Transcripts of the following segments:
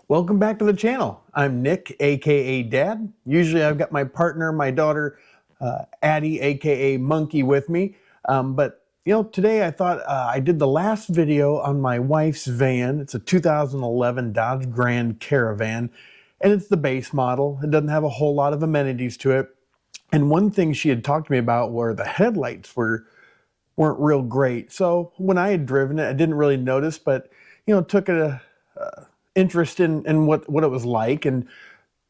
Welcome back to the channel. I'm Nick, aka Dad. Usually I've got my partner, my daughter, Addie, aka Monkey, with me. But today I thought I did the last video on my wife's van. It's a 2011 Dodge Grand Caravan, and it's the base model. It doesn't have a whole lot of amenities to it. And one thing she had talked to me about were the headlights weren't real great. So when I had driven it, I didn't really notice, but took a interest in what it was like, and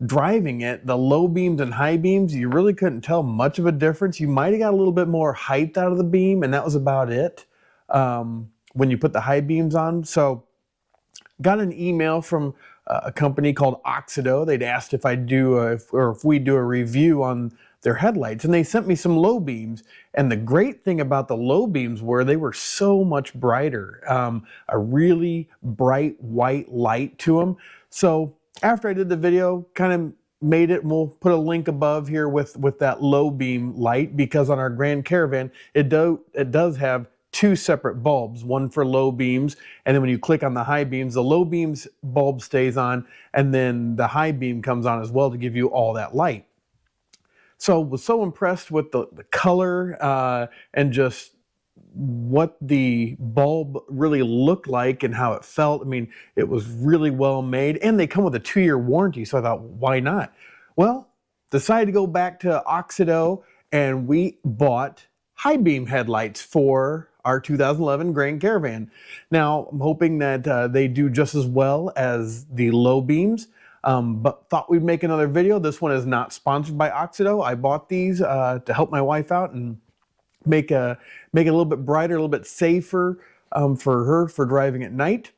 driving it, the low beams and high beams, you really couldn't tell much of a difference. You might have got a little bit more height out of the beam, and that was about it when you put the high beams on. So got an email from a company called Auxito. They'd asked if I'd do if we do a review on their headlights, and they sent me some low beams. And the great thing about the low beams were they were so much brighter, a really bright white light to them. So after I did the video, kind of made it, and we'll put a link above here with that low beam light, because on our Grand Caravan it does have two separate bulbs, one for low beams, and then when you click on the high beams, the low beams bulb stays on, and then the high beam comes on as well to give you all that light. So was so impressed with the color and just what the bulb really looked like and how it felt. I mean, it was really well made, and they come with a 2-year warranty. So I thought, why not? Well, decided to go back to Auxito, and we bought high beam headlights for our 2011 Grand Caravan. Now, I'm hoping that they do just as well as the low beams. But thought we'd make another video. This one is not sponsored by Auxito. I bought these to help my wife out and make it a little bit brighter, a little bit safer for her for driving at night.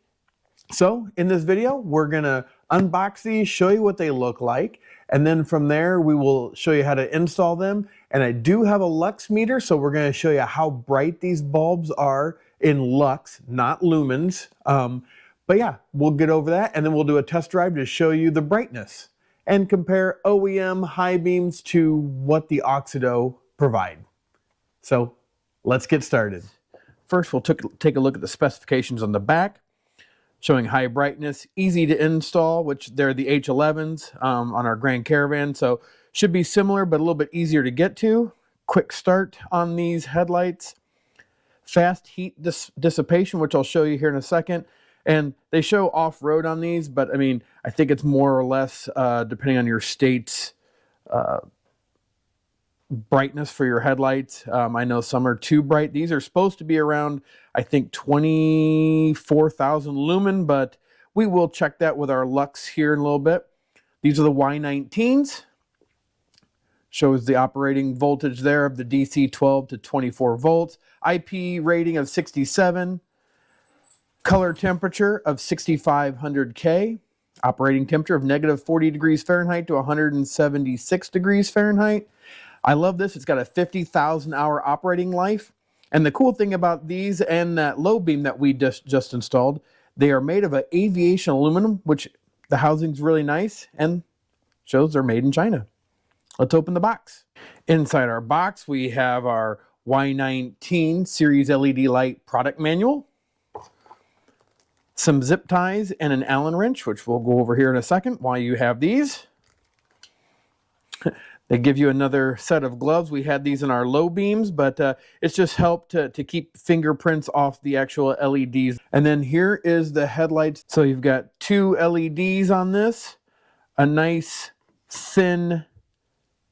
So in this video, we're gonna unbox these, show you what they look like, and then from there we will show you how to install them. And I do have a lux meter, so we're gonna show you how bright these bulbs are in lux, not lumens. But yeah, we'll get over that, and then we'll do a test drive to show you the brightness and compare OEM high beams to what the Auxito provide. So let's get started. First, we'll take a look at the specifications on the back, showing high brightness, easy to install, which they're the H11s on our Grand Caravan. So should be similar, but a little bit easier to get to. Quick start on these headlights. Fast heat dissipation, which I'll show you here in a second. And they show off-road on these, but I mean, I think it's more or less depending on your state's brightness for your headlights. I know some are too bright. These are supposed to be around, I think, 24,000 lumen, but we will check that with our Lux here in a little bit. These are the Y19s. Shows the operating voltage there of the DC 12 to 24 volts. IP rating of 67. Color temperature of 6500 K, operating temperature of -40 degrees Fahrenheit to 176 degrees Fahrenheit. I love this. It's got a 50,000 hour operating life. And the cool thing about these and that low beam that we just installed, they are made of an aviation aluminum, which the housing's really nice and shows they're made in China. Let's open the box. Inside our box, we have our Y19 series LED light product manual, some zip ties, and an Allen wrench, which we'll go over here in a second while you have these. They give you another set of gloves. We had these in our low beams, but it's just helped to keep fingerprints off the actual LEDs. And then here is the headlights. So you've got two LEDs on this, a nice thin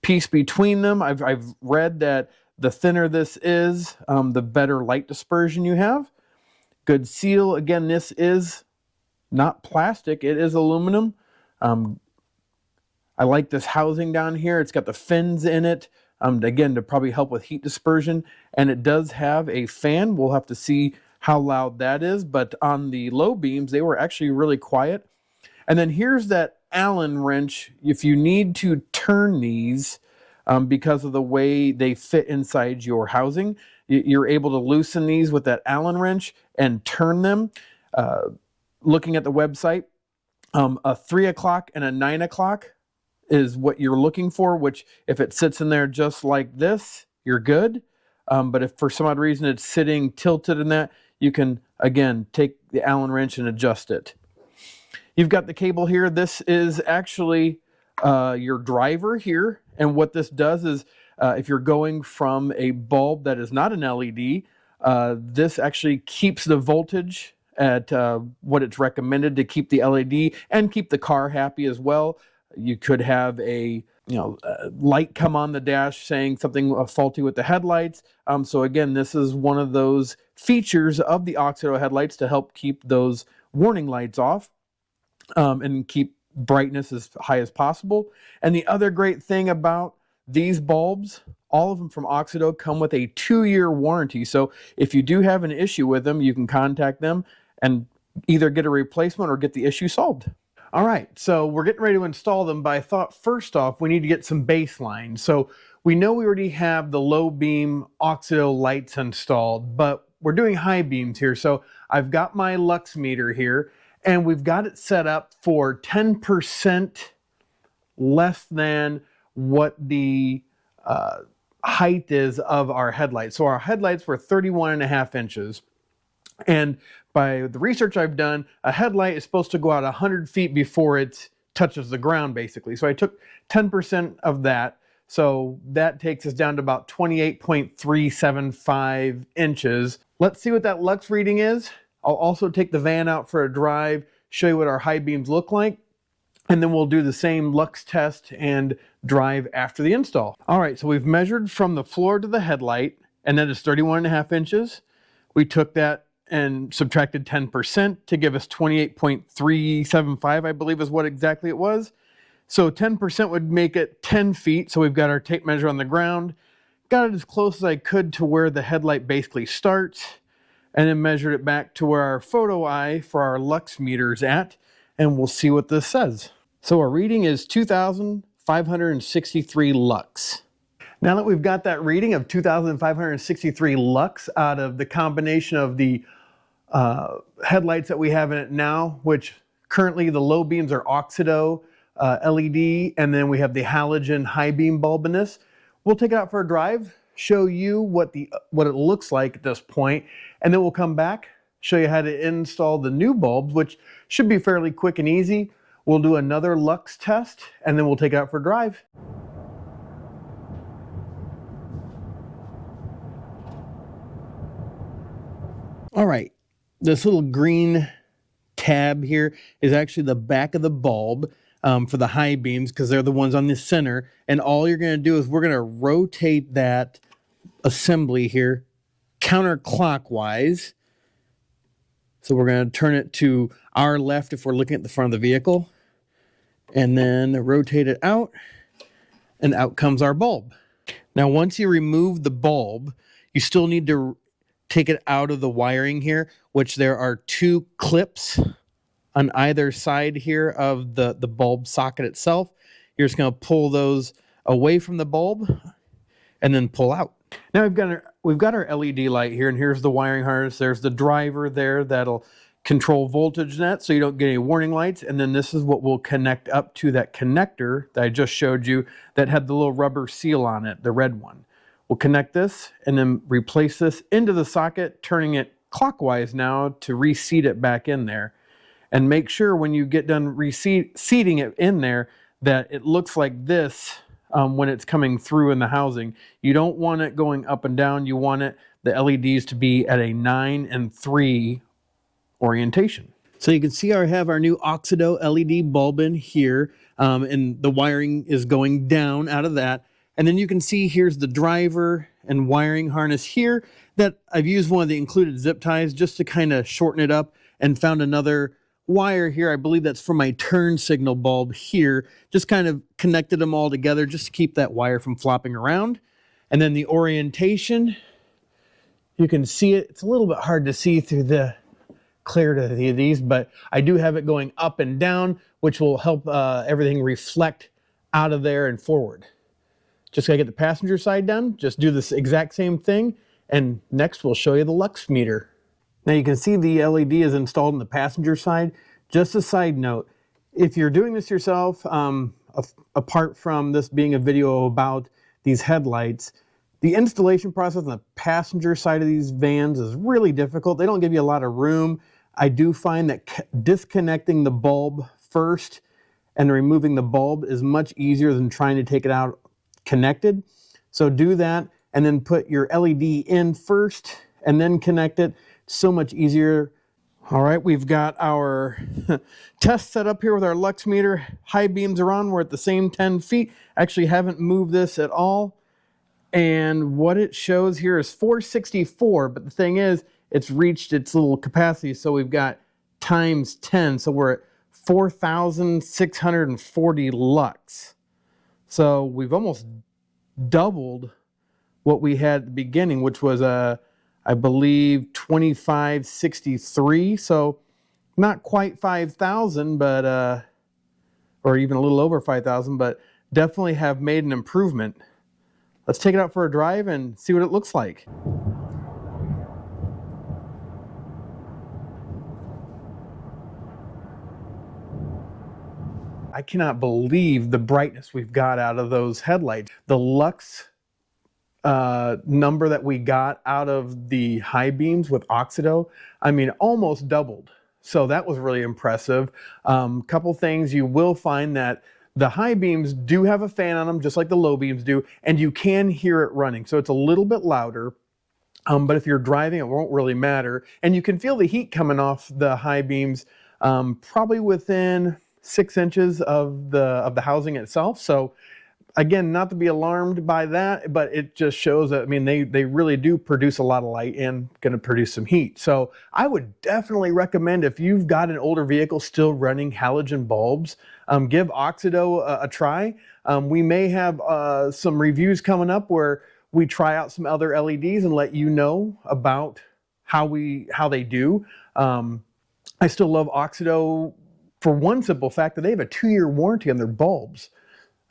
piece between them. I've read that the thinner this is, the better light dispersion you have. Good seal. Again, this is not plastic. It is aluminum. I like this housing down here. It's got the fins in it, again, to probably help with heat dispersion. And it does have a fan. We'll have to see how loud that is. But on the low beams, they were actually really quiet. And then here's that Allen wrench. If you need to turn these because of the way they fit inside your housing, you're able to loosen these with that Allen wrench and turn them. Looking at the website, a 3 o'clock and a 9 o'clock is what you're looking for, which if it sits in there just like this, you're good. But if for some odd reason it's sitting tilted in that, you can, again, take the Allen wrench and adjust it. You've got the cable here. This is actually your driver here. And what this does is if you're going from a bulb that is not an LED, this actually keeps the voltage at what it's recommended to keep the LED and keep the car happy as well. You could have a light come on the dash saying something faulty with the headlights. So again, this is one of those features of the Auxito headlights to help keep those warning lights off and keep brightness as high as possible. And the other great thing about these bulbs, all of them from Auxito come with a 2-year warranty. So if you do have an issue with them, you can contact them and either get a replacement or get the issue solved. All right, so we're getting ready to install them, but I thought first off, we need to get some baseline. So we know we already have the low beam Auxito lights installed, but we're doing high beams here. So I've got my lux meter here, and we've got it set up for 10% less than what the height is of our headlights. So our headlights were 31.5 inches. And by the research I've done, a headlight is supposed to go out 100 feet before it touches the ground, basically. So I took 10% of that. So that takes us down to about 28.375 inches. Let's see what that lux reading is. I'll also take the van out for a drive, show you what our high beams look like, and then we'll do the same lux test and drive after the install. All right, so we've measured from the floor to the headlight, and that is 31.5 inches. We took that and subtracted 10% to give us 28.375, I believe is what exactly it was. So 10% would make it 10 feet. So we've got our tape measure on the ground, got it as close as I could to where the headlight basically starts, and then measured it back to where our photo eye for our lux meter is at, and we'll see what this says. So our reading is 2,563 lux. Now that we've got that reading of 2,563 lux out of the combination of the headlights that we have in it now, which currently the low beams are Auxito LED, and then we have the halogen high beam bulb in this. We'll take it out for a drive, show you what it looks like at this point, and then we'll come back, show you how to install the new bulbs, which should be fairly quick and easy. We'll do another lux test, and then we'll take it out for a drive. All right, this little green tab here is actually the back of the bulb for the high beams, because they're the ones on the center. And all you're going to do is we're going to rotate that assembly here counterclockwise. So we're going to turn it to our left if we're looking at the front of the vehicle, and then rotate it out, and out comes our bulb. Now, once you remove the bulb, you still need to take it out of the wiring here, which there are 2 clips on either side here of the bulb socket itself. You're just going to pull those away from the bulb and then pull out. Now we've got our LED light here, and here's the wiring harness. There's the driver there that'll control voltage net so you don't get any warning lights. And then this is what will connect up to that connector that I just showed you that had the little rubber seal on it, the red one. We'll connect this and then replace this into the socket, turning it clockwise now to reseat it back in there. And make sure when you get done seating it in there that it looks like this when it's coming through in the housing. You don't want it going up and down. You want the LEDs to be at a 9 and 3 orientation. So you can see I have our new Auxito LED bulb in here, and the wiring is going down out of that. And then you can see here's the driver and wiring harness here that I've used one of the included zip ties just to kind of shorten it up, and found another wire here. I believe that's for my turn signal bulb here. Just kind of connected them all together just to keep that wire from flopping around. And then the orientation, you can see it. It's a little bit hard to see through the clarity of these, but I do have it going up and down, which will help everything reflect out of there and forward. Just gotta get the passenger side done. Just do this exact same thing. And next we'll show you the lux meter. Now you can see the LED is installed on the passenger side. Just a side note, if you're doing this yourself, apart from this being a video about these headlights, the installation process on the passenger side of these vans is really difficult. They don't give you a lot of room. I do find that disconnecting the bulb first and removing the bulb is much easier than trying to take it out connected. So do that and then put your LED in first and then connect it. So much easier. All right, we've got our test set up here with our LUX meter. High beams are on. We're at the same 10 feet. Actually haven't moved this at all. And what it shows here is 464, but the thing is, it's reached its little capacity, so we've got times 10, so we're at 4,640 lux. So we've almost doubled what we had at the beginning, which was, I believe, 2563, so not quite 5,000, but, or even a little over 5,000, but definitely have made an improvement. Let's take it out for a drive and see what it looks like. I cannot believe the brightness we've got out of those headlights. The lux number that we got out of the high beams with Auxito, I mean, almost doubled. So that was really impressive. Couple things, you will find that the high beams do have a fan on them, just like the low beams do, and you can hear it running. So it's a little bit louder, but if you're driving, it won't really matter. And you can feel the heat coming off the high beams probably within 6 inches of the housing itself. So again, not to be alarmed by that, but it just shows that, I mean, they really do produce a lot of light and going to produce some heat. So I would definitely recommend, if you've got an older vehicle still running halogen bulbs, give Auxito a try. We may have some reviews coming up where we try out some other LEDs and let you know about how they do. I still love Auxito for one simple fact that they have a 2-year warranty on their bulbs.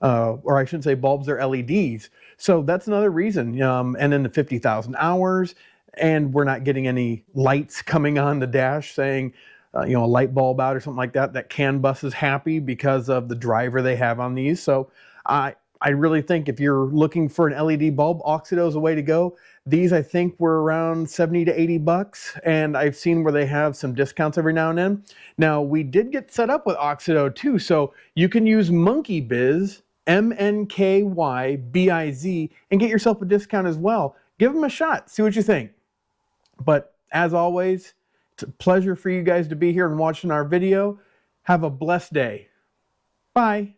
Or I shouldn't say bulbs, they're LEDs. So that's another reason. And then the 50,000 hours, and we're not getting any lights coming on the dash saying, a light bulb out or something like that. That CAN bus is happy because of the driver they have on these. So I really think if you're looking for an LED bulb, Auxito is a way to go. These, I think, were around 70 to 80 bucks, and I've seen where they have some discounts every now and then. Now, we did get set up with Auxito too, so you can use Monkey Biz, MNKYBIZ, and get yourself a discount as well. Give them a shot, see what you think. But as always, it's a pleasure for you guys to be here and watching our video. Have a blessed day. Bye.